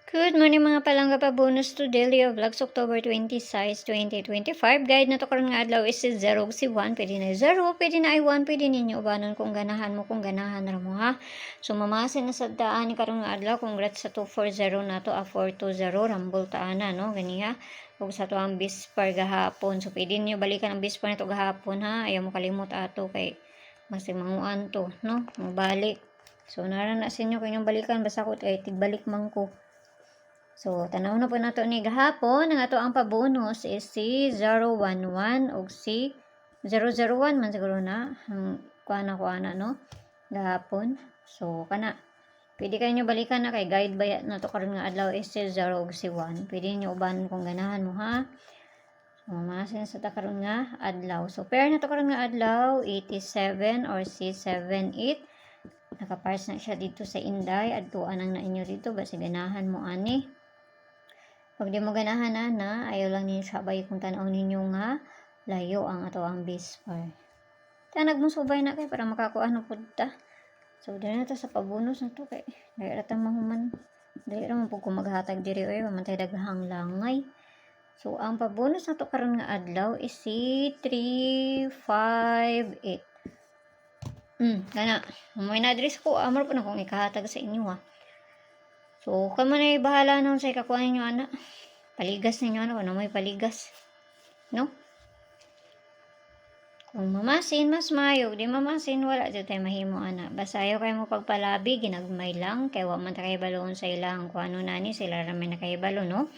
Good morning mga palangga pa bonus to daily vlogs October 26, 2025. Guide na to karon nga adlaw is si 0 si 1. Pwede na 0, pwede na ay 1, pwede ninyo ubanon kung ganahan mo, kung ganahan ra mo ha. So mamasin na sa daan ni karon nga adlaw. Congrats sa 240 na to, 420 rambol taana no gani ha. Ug sa to ang bispar gahapon. So pwede niyo balikan ang bispar nito gahapon ha. Ayaw mo kalimot ato kay mas manguan to no. Mabalik. So narana sa inyo kanyang balikan basta ko kay tigbalik man ko. So, tanaw na po nato ni gahapon. Ang ato ang pabonus is si 011 o si 001 man siguro na. Ang kuana no? Gahapon. So, kana. Pwede kayo nyo balikan na kay guide ba na to karon nga adlaw is si 0 o si 1. Pwede nyo ubanan kung ganahan mo ha. So, masin sa ta karon nga adlaw. So, pair na to karon nga adlaw 87 or si 78. Nakapars na siya dito sa Inday. Adtuan ang na inyo dito. Basta ganahan mo ani. Pag di mo ganahan na, ayaw lang ninyo sabay kung tanaw ninyo nga layo ang ato ang bispar. Tanag mo subay na kay para makakuha na punta. So, dahil na to sa pabonus na to kay dahil rata mahuman. Dahil raman po kung maghatag diri oy, mamantay daghang langay. So, ang pabonus na to karon nga adlaw is si 358. Kana. May na-address ko. Amor po na kung ikahatag sa inyo ha. So, kamo na bahala nun sa ikakuha ninyo, anak. Paligas ninyo, anak. Ano may paligas. No? Kung mamasin, mas mayo. Di mamasin, wala dyan tayo mahimo, anak. Basta ayaw kayo mo pagpalabi, ginagmay lang. Kaya wak man takahibaloon sa ilang kung ano nani, sila ramay nakahibalo, no?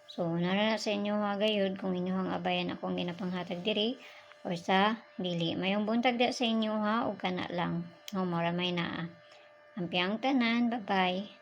So, narana sa inyo mga gayod kung inyong abayan akong ginapanghatag diri or sa dili. Mayong buntag da sa inyo ha, o kana lang. O, maramay na. Ampiang tanan. Bye-bye.